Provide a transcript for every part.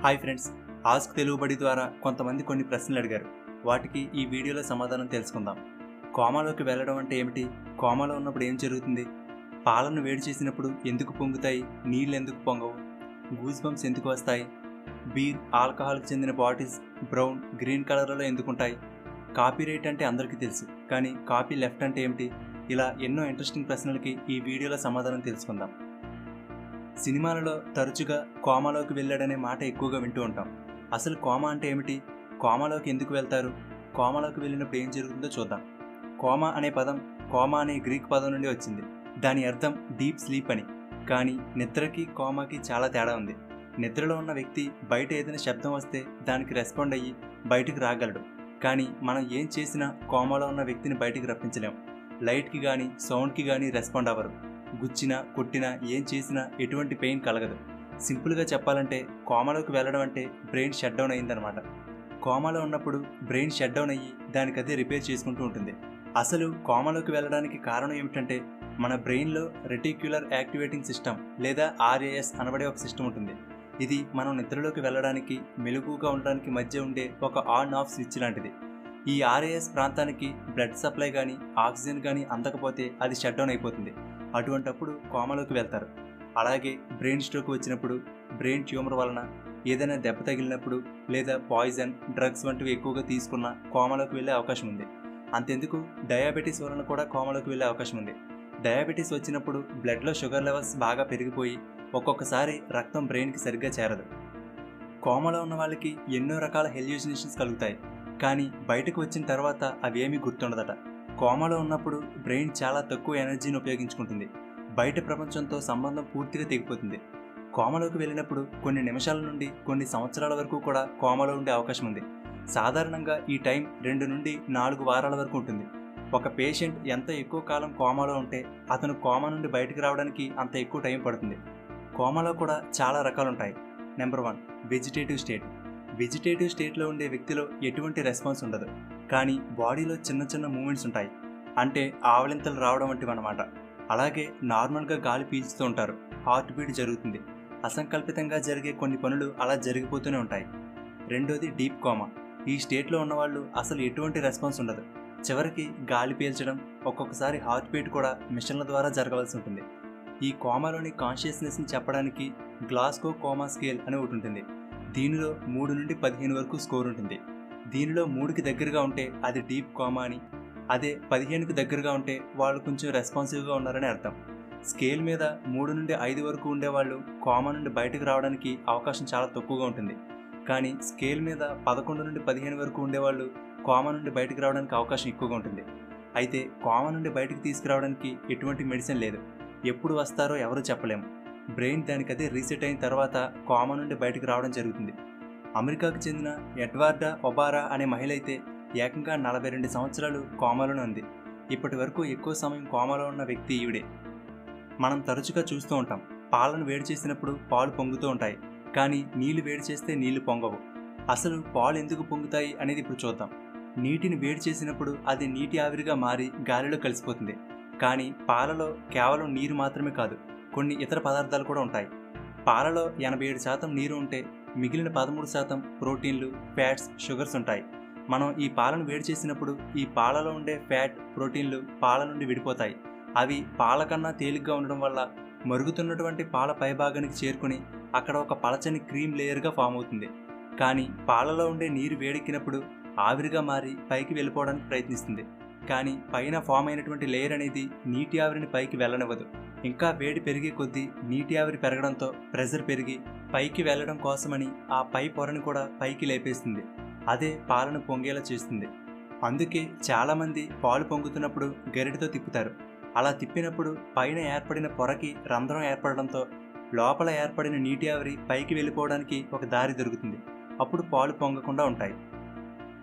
Hi friends, ask Telugu బడి ద్వారా కొంతమంది కొన్ని ప్రశ్నలు అడిగారు. వాటికి ఈ వీడియోలో సమాధానం తెలుసుకుందాం. కోమాలోకి వెళ్ళడం అంటే ఏమిటి? కోమాలో ఉన్నప్పుడు ఏం జరుగుతుంది? పాలను వేడి చేసినప్పుడు ఎందుకు పొంగుతాయి? నీళ్ళు ఎందుకు పొంగవు? గూస్ బంప్స్ ఎందుకు వస్తాయి? బీర్, ఆల్కహాల్కి చెందిన బాటిల్స్ బ్రౌన్, గ్రీన్ కలర్లలో ఎందుకుంటాయి? కాపీ రైట్ అంటే అందరికీ తెలుసు, కానీ కాపీ లెఫ్ట్ అంటే ఏమిటి? ఇలా ఎన్నో ఇంట్రెస్టింగ్ ప్రశ్నలకి ఈ వీడియోలో సమాధానం తెలుసుకుందాం. సినిమాలలో తరచుగా కోమాలోకి వెళ్ళాడనే మాట ఎక్కువగా వింటూ ఉంటాం. అసలు కోమా అంటే ఏమిటి? కోమాలోకి ఎందుకు వెళ్తారు? కోమాలోకి వెళ్ళినప్పుడు ఏం జరుగుతుందో చూద్దాం. కోమా అనే పదం కోమా అనే గ్రీక్ పదం నుండి వచ్చింది. దాని అర్థం డీప్ స్లీప్ అని. కానీ నిద్రకి కోమాకి చాలా తేడా ఉంది. నిద్రలో ఉన్న వ్యక్తి బయట ఏదైనా శబ్దం వస్తే దానికి రెస్పాండ్ అయ్యి బయటికి రాగలడు. కానీ మనం ఏం చేసినా కోమాలో ఉన్న వ్యక్తిని బయటికి రప్పించలేం. లైట్కి కానీ సౌండ్కి కానీ రెస్పాండ్ అవ్వరు. గుచ్చినా కొట్టినా ఏం చేసినా ఎటువంటి పెయిన్ కలగదు. సింపుల్గా చెప్పాలంటే కోమాలోకి వెళ్ళడం అంటే బ్రెయిన్ షట్ డౌన్ అయిందనమాట. కోమాలో ఉన్నప్పుడు బ్రెయిన్ షట్ డౌన్ అయ్యి దానికదే రిపేర్ చేసుకుంటూ ఉంటుంది. అసలు కోమాలోకి వెళ్ళడానికి కారణం ఏమిటంటే మన బ్రెయిన్లో రెటిక్యులర్ యాక్టివేటింగ్ సిస్టమ్ లేదా ఆర్ఏఎస్ అనబడే ఒక సిస్టమ్ ఉంటుంది. ఇది మనం నిద్రలోకి వెళ్ళడానికి, మెలకువగా ఉండడానికి మధ్య ఉండే ఒక ఆన్ ఆఫ్ స్విచ్ లాంటిది. ఈ ఆర్ఏఎస్ ప్రాంతానికి బ్లడ్ సప్లై కానీ ఆక్సిజన్ కానీ అందకపోతే అది షట్ డౌన్ అయిపోతుంది. అటువంటప్పుడు కోమాలోకి వెళ్తారు. అలాగే బ్రెయిన్ స్ట్రోక్ వచ్చినప్పుడు, బ్రెయిన్ ట్యూమర్ వలన, ఏదైనా దెబ్బ తగిలినప్పుడు లేదా పాయిజన్, డ్రగ్స్ వంటివి ఎక్కువగా తీసుకున్న కోమాలోకి వెళ్ళే అవకాశం ఉంది. అంతెందుకు, డయాబెటీస్ వలన కూడా కోమాలోకి వెళ్ళే అవకాశం ఉంది. డయాబెటీస్ వచ్చినప్పుడు బ్లడ్లో షుగర్ లెవెల్స్ బాగా పెరిగిపోయి ఒక్కొక్కసారి రక్తం బ్రెయిన్కి సరిగ్గా చేరదు. కోమాలో ఉన్న వాళ్ళకి ఎన్నో రకాల హెల్యూసినేషన్స్ కలుగుతాయి, కానీ బయటకు వచ్చిన తర్వాత అవేమీ గుర్తుండదట. కోమాలో ఉన్నప్పుడు బ్రెయిన్ చాలా తక్కువ ఎనర్జీని ఉపయోగించుకుంటుంది. బయట ప్రపంచంతో సంబంధం పూర్తిగా తెగిపోతుంది. కోమాలోకి వెళ్ళినప్పుడు కొన్ని నిమిషాల నుండి కొన్ని సంవత్సరాల వరకు కూడా కోమాలో ఉండే అవకాశం ఉంది. సాధారణంగా ఈ టైం 2 నుండి 4 వారాల వరకు ఉంటుంది. ఒక పేషెంట్ ఎంత ఎక్కువ కాలం కోమాలో ఉంటే అతను కోమా నుండి బయటకు రావడానికి అంత ఎక్కువ టైం పడుతుంది. కోమాలో కూడా చాలా రకాలుంటాయి. Number 1, vegetative state. వెజిటేటివ్ స్టేట్లో ఉండే వ్యక్తిలో ఎటువంటి రెస్పాన్స్ ఉండదు, కానీ బాడీలో చిన్న చిన్న మూమెంట్స్ ఉంటాయి. అంటే ఆవలింతలు రావడం వంటివి అన్నమాట. అలాగే నార్మల్గా గాలి పీల్చుతూ ఉంటారు, హార్ట్ బీట్ జరుగుతుంది. అసంకల్పితంగా జరిగే కొన్ని పనులు అలా జరిగిపోతూనే ఉంటాయి. రెండోది డీప్ కోమా. ఈ స్టేట్లో ఉన్నవాళ్ళు అసలు ఎటువంటి రెస్పాన్స్ ఉండదు. చివరికి గాలి పీల్చడం, ఒక్కొక్కసారి హార్ట్ బీట్ కూడా మిషన్ల ద్వారా జరగవలసి ఉంటుంది. ఈ కోమాలోని కాన్షియస్నెస్ని చెప్పడానికి గ్లాస్గో కోమా స్కేల్ అని ఒకటి ఉంటుంది. దీనిలో 3 నుండి 15 వరకు స్కోర్ ఉంటుంది. దీనిలో 3కి దగ్గరగా ఉంటే అది డీప్ కోమా అని, అదే 15కి దగ్గరగా ఉంటే వాళ్ళు కొంచెం రెస్పాన్సివ్గా ఉన్నారని అర్థం. స్కేల్ మీద 3 నుండి 5 వరకు ఉండేవాళ్ళు కోమా నుండి బయటకు రావడానికి అవకాశం చాలా తక్కువగా ఉంటుంది. కానీ స్కేల్ మీద 11 నుండి 15 వరకు ఉండేవాళ్ళు కోమా నుండి బయటకు రావడానికి అవకాశం ఎక్కువగా ఉంటుంది. అయితే కోమా నుండి బయటకు తీసుకురావడానికి ఎటువంటి మెడిసిన్ లేదు. ఎప్పుడు వస్తారో ఎవరూ చెప్పలేము. బ్రెయిన్ దానికదే రీసెట్ అయిన తర్వాత కోమా నుండి బయటకు రావడం జరుగుతుంది. అమెరికాకు చెందిన ఎడ్వార్డా ఒబారా అనే మహిళ అయితే ఏకంగా 42 సంవత్సరాలు కోమాలోనే ఉంది. ఇప్పటి వరకు ఎక్కువ సమయం కోమాలో ఉన్న వ్యక్తి ఈవిడే. మనం తరచుగా చూస్తూ ఉంటాం, పాలను వేడి చేసినప్పుడు పాలు పొంగుతూ ఉంటాయి, కానీ నీళ్లు వేడి చేస్తే నీళ్లు పొంగవు. అసలు పాలు ఎందుకు పొంగుతాయి అనేది ఇప్పుడు చూద్దాం. నీటిని వేడి చేసినప్పుడు అది నీటి ఆవిరిగా మారి గాలిలో కలిసిపోతుంది. కానీ పాలలో కేవలం నీరు మాత్రమే కాదు, కొన్ని ఇతర పదార్థాలు కూడా ఉంటాయి. పాలలో 87% నీరు ఉంటే మిగిలిన 13% ప్రోటీన్లు, ఫ్యాట్స్, షుగర్స్ ఉంటాయి. మనం ఈ పాలను వేడి చేసినప్పుడు ఈ పాలలో ఉండే ఫ్యాట్, ప్రోటీన్లు పాల నుండి విడిపోతాయి. అవి పాల కన్నా తేలిగ్గా ఉండడం వల్ల మరుగుతున్నటువంటి పాల పైభాగానికి చేరుకుని అక్కడ ఒక పలచని క్రీమ్ లేయర్గా ఫామ్ అవుతుంది. కానీ పాలలో ఉండే నీరు వేడెక్కినప్పుడు ఆవిరిగా మారి పైకి వెళ్ళిపోవడానికి ప్రయత్నిస్తుంది. కానీ పైన ఫామ్ అయినటువంటి లేయర్ అనేది నీటి ఆవిరిని పైకి వెళ్ళనివ్వదు. ఇంకా వేడి పెరిగే కొద్దీ నీటి ఆవిరి పెరగడంతో ప్రెషర్ పెరిగి పైకి వెళ్ళడం కోసమని ఆ పై పొరని కూడా పైకి లేపేస్తుంది. అదే పాలను పొంగేలా చేస్తుంది. అందుకే చాలామంది పాలు పొంగుతున్నప్పుడు గరిటెతో తిప్పుతారు. అలా తిప్పినప్పుడు పైన ఏర్పడిన పొరకి రంధ్రం ఏర్పడడంతో లోపల ఏర్పడిన నీటి ఆవిరి పైకి వెళ్ళిపోవడానికి ఒక దారి దొరుకుతుంది. అప్పుడు పాలు పొంగకుండా ఉంటాయి.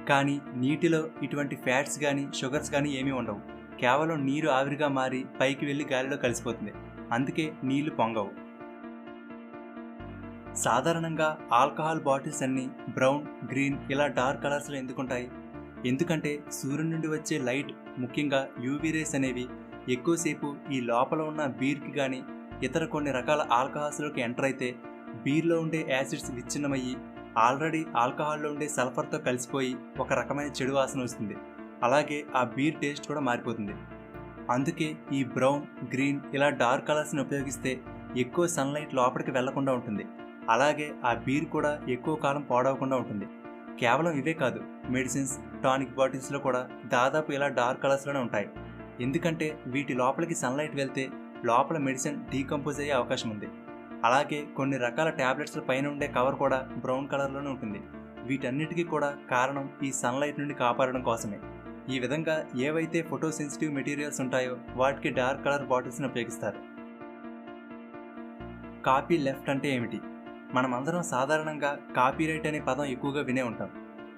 కానీ నీటిలో ఇటువంటి ఫ్యాట్స్ కానీ షుగర్స్ కానీ ఏమీ ఉండవు. కేవలం నీరు ఆవిరిగా మారి పైకి వెళ్ళి గాలిలో కలిసిపోతుంది. అందుకే నీళ్లు పొంగవు. సాధారణంగా ఆల్కహాల్ బాటిల్స్ అన్నీ బ్రౌన్, గ్రీన్ ఇలా డార్క్ కలర్స్లో ఎందుకుంటాయి? ఎందుకంటే సూర్యుడి నుండి వచ్చే లైట్, ముఖ్యంగా యూవీ రేస్ అనేవి ఎక్కువసేపు ఈ లోపల ఉన్న బీర్కి కానీ ఇతర కొన్ని రకాల ఆల్కహాల్స్లోకి ఎంటర్ అయితే బీర్లో ఉండే యాసిడ్స్ విచ్ఛిన్నమయ్యి ఆల్రెడీ ఆల్కహాల్లో ఉండే సల్ఫర్తో కలిసిపోయి ఒక రకమైన చెడు వాసన వస్తుంది. అలాగే ఆ బీర్ టేస్ట్ కూడా మారిపోతుంది. అందుకే ఈ బ్రౌన్, గ్రీన్ ఇలా డార్క్ కలర్స్ని ఉపయోగిస్తే ఎక్కువ సన్లైట్ లోపలికి వెళ్లకుండా ఉంటుంది. అలాగే ఆ బీర్ కూడా ఎక్కువ కాలం పాడవకుండా ఉంటుంది. కేవలం ఇవే కాదు, మెడిసిన్స్, టానిక్ బాటిల్స్లో కూడా దాదాపు ఇలా డార్క్ కలర్స్లోనే ఉంటాయి. ఎందుకంటే వీటి లోపలికి సన్లైట్ వెళ్తే లోపల మెడిసిన్ డీకంపోజ్ అయ్యే అవకాశం ఉంది. అలాగే కొన్ని రకాల ట్యాబ్లెట్స్ల పైన ఉండే కవర్ కూడా బ్రౌన్ కలర్లోనే ఉంటుంది. వీటన్నిటికీ కూడా కారణం ఈ సన్లైట్ నుండి కాపాడడం కోసమే. ఈ విధంగా ఏవైతే ఫోటో సెన్సిటివ్ మెటీరియల్స్ ఉంటాయో వాటికి డార్క్ కలర్ బాటిల్స్ని ఉపయోగిస్తారు. కాపీ లెఫ్ట్ అంటే ఏమిటి? మనమందరం సాధారణంగా కాపీరైట్ అనే పదం ఎక్కువగా వినే ఉంటాం.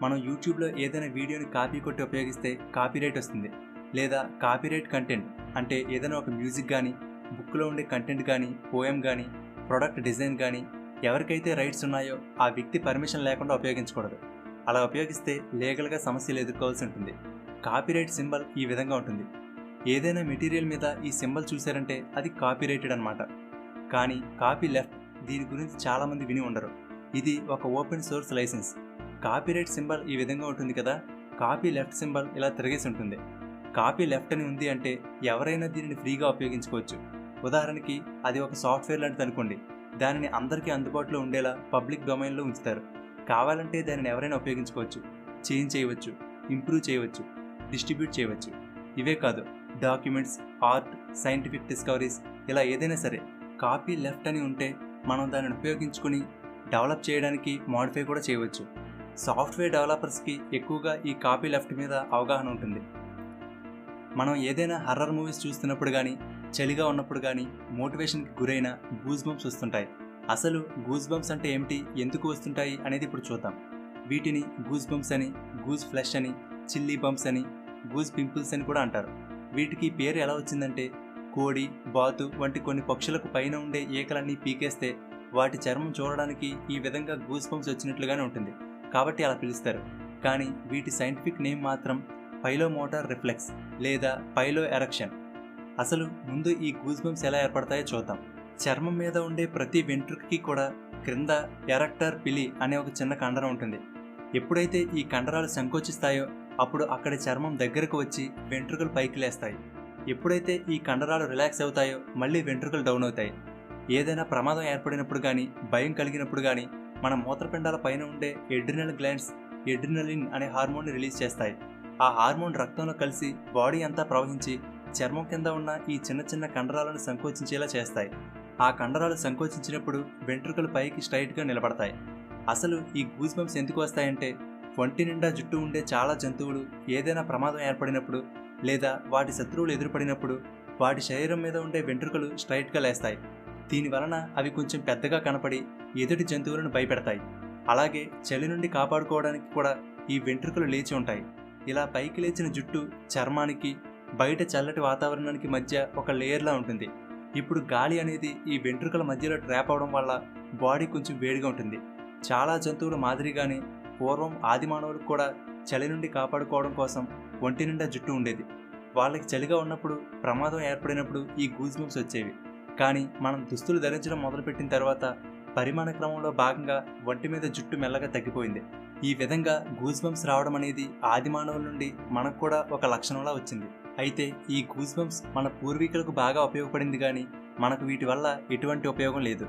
మనం యూట్యూబ్లో ఏదైనా వీడియోని కాపీ కొట్టి ఉపయోగిస్తే కాపీరైట్ వస్తుంది. లేదా కాపీరైట్ కంటెంట్ అంటే ఏదైనా ఒక మ్యూజిక్ కానీ, బుక్లో ఉండే కంటెంట్ కానీ, పోయం కానీ, ప్రొడక్ట్ డిజైన్ కానీ ఎవరికైతే రైట్స్ ఉన్నాయో ఆ వ్యక్తి పర్మిషన్ లేకుండా ఉపయోగించకూడదు. అలా ఉపయోగిస్తే లీగల్గా సమస్యలు ఎదుర్కోవాల్సి ఉంటుంది. కాపీరైట్ సింబల్ ఈ విధంగా ఉంటుంది. ఏదైనా మెటీరియల్ మీద ఈ సింబల్ చూశారంటే అది కాపీరైటెడ్ అనమాట. కానీ కాపీ లెఫ్ట్, దీని గురించి చాలామంది విని ఉండరు. ఇది ఒక open source license. Copyright symbol ఈ విధంగా ఉంటుంది కదా, కాపీ లెఫ్ట్ సింబల్ ఇలా తిరిగేసి ఉంటుంది. కాపీ లెఫ్ట్ అని ఉంది అంటే ఎవరైనా దీనిని ఫ్రీగా ఉపయోగించుకోవచ్చు. ఉదాహరణకి అది ఒక సాఫ్ట్వేర్ లాంటిది అనుకోండి. దానిని అందరికీ అందుబాటులో ఉండేలా పబ్లిక్ డొమైన్లో ఉంచుతారు. కావాలంటే దానిని ఎవరైనా ఉపయోగించుకోవచ్చు, చేంజ్ చేయవచ్చు, ఇంప్రూవ్ చేయవచ్చు, డిస్ట్రిబ్యూట్ చేయవచ్చు. ఇవే కాదు, డాక్యుమెంట్స్, ఆర్ట్, సైంటిఫిక్ డిస్కవరీస్ ఇలా ఏదైనా సరే కాపీ లెఫ్ట్ అని ఉంటే మనం దానిని ఉపయోగించుకుని డెవలప్ చేయడానికి మోడిఫై కూడా చేయవచ్చు. సాఫ్ట్వేర్ డెవలపర్స్కి ఎక్కువగా ఈ కాపీ లెఫ్ట్ మీద అవగాహన ఉంటుంది. మనం ఏదైనా హర్రర్ మూవీస్ చూస్తున్నప్పుడు కానీ, చలిగా ఉన్నప్పుడు కానీ మోటివేషన్కి గురైన గూస్ బంప్స్ వస్తుంటాయి. అసలు గూస్ బంప్స్ అంటే ఏమిటి, ఎందుకు వస్తుంటాయి అనేది ఇప్పుడు చూద్దాం. వీటిని గూస్ బంప్స్ అని, గూస్ ఫ్లెష్ అని, చిల్లీ బంప్స్ అని, గూస్ పింపుల్స్ అని కూడా అంటారు. వీటికి పేరు ఎలా వచ్చిందంటే కోడి, బాతు వంటి కొన్ని పక్షులకు పైన ఉండే ఈకలన్నీ పీకేస్తే వాటి చర్మం చూడడానికి ఈ విధంగా గూస్ బంప్స్ వచ్చినట్లుగానే ఉంటుంది కాబట్టి అలా పిలుస్తారు. కానీ వీటి సైంటిఫిక్ నేమ్ మాత్రం పైలోమోటార్ రిఫ్లెక్స్ లేదా పైలో ఎరక్షన్. అసలు ముందు ఈ గూస్ బంప్స్ ఎలా ఏర్పడతాయో చూద్దాం. చర్మం మీద ఉండే ప్రతి వెంట్రుకకి కూడా క్రింద ఎరక్టర్ పిలి అనే ఒక చిన్న కండరం ఉంటుంది. ఎప్పుడైతే ఈ కండరాలు సంకోచిస్తాయో అప్పుడు అక్కడి చర్మం దగ్గరకు వచ్చి వెంట్రుకలు పైకి లేస్తాయి. ఎప్పుడైతే ఈ కండరాలు రిలాక్స్ అవుతాయో మళ్ళీ వెంట్రుకలు డౌన్ అవుతాయి. ఏదైనా ప్రమాదం ఏర్పడినప్పుడు కానీ, భయం కలిగినప్పుడు కానీ మన మూత్రపిండాల పైన ఉండే ఎడ్రినల్ గ్లాండ్స్ ఎడ్రినలిన్ అనే హార్మోన్ని రిలీజ్ చేస్తాయి. ఆ హార్మోన్ రక్తంలో కలిసి బాడీ అంతా ప్రవహించి చర్మం కింద ఉన్న ఈ చిన్న చిన్న కండరాలను సంకోచించేలా చేస్తాయి. ఆ కండరాలు సంకోచించినప్పుడు వెంట్రుకలు పైకి స్ట్రైట్గా నిలబడతాయి. అసలు ఈ గూస్ బంప్స్ ఎందుకు వస్తాయంటే ఒంటి నిండా జుట్టు ఉండే చాలా జంతువులు ఏదైనా ప్రమాదం ఏర్పడినప్పుడు లేదా వాటి శత్రువులు ఎదురుపడినప్పుడు వాటి శరీరం మీద ఉండే వెంట్రుకలు స్ట్రైట్గా లేస్తాయి. దీనివలన అవి కొంచెం పెద్దగా కనపడి ఎదుటి జంతువులను భయపెడతాయి. అలాగే చలి నుండి కాపాడుకోవడానికి కూడా ఈ వెంట్రుకలు లేచి ఉంటాయి. ఇలా పైకి లేచిన జుట్టు చర్మానికి బయట చల్లటి వాతావరణానికి మధ్య ఒక లేయర్లా ఉంటుంది. ఇప్పుడు గాలి అనేది ఈ వెంట్రుకల మధ్యలో ట్రాప్ అవడం వల్ల బాడీ కొంచెం వేడిగా ఉంటుంది. చాలా జంతువుల మాదిరిగానే పూర్వం ఆది మానవులకు కూడా చలి నుండి కాపాడుకోవడం కోసం ఒంటి నిండా జుట్టు ఉండేది. వాళ్ళకి చలిగా ఉన్నప్పుడు ప్రమాదం ఏర్పడినప్పుడు ఈ గూస్ బంప్స్ వచ్చేవి. కానీ మనం దుస్తులు ధరించడం మొదలుపెట్టిన తర్వాత పరిమాణ క్రమంలో భాగంగా ఒంటి మీద జుట్టు మెల్లగా తగ్గిపోయింది. ఈ విధంగా గూస్ బంప్స్ రావడం అనేది ఆది మానవుల నుండి మనకు కూడా ఒక లక్షణంలా వచ్చింది. అయితే ఈ గూస్ బంప్స్ మన పూర్వీకులకు బాగా ఉపయోగపడింది కానీ మనకు వీటి వల్ల ఎటువంటి ఉపయోగం లేదు.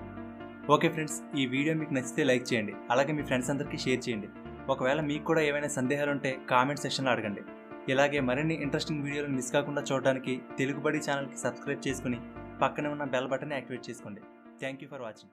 ఓకే ఫ్రెండ్స్, ఈ వీడియో మీకు నచ్చితే లైక్ చేయండి, అలాగే మీ ఫ్రెండ్స్ అందరికీ షేర్ చేయండి. ఒకవేళ మీకు కూడా ఏమైనా సందేహాలు ఉంటే కామెంట్ సెక్షన్లో అడగండి. ఇలాగే మరిన్ని ఇంట్రెస్టింగ్ వీడియోలను మిస్ కాకుండా చూడడానికి తెలుగుబడి ఛానల్కి సబ్స్క్రైబ్ చేసుకుని పక్కనే ఉన్న బెల్ బటన్ని యాక్టివేట్ చేసుకోండి. Thank you for watching.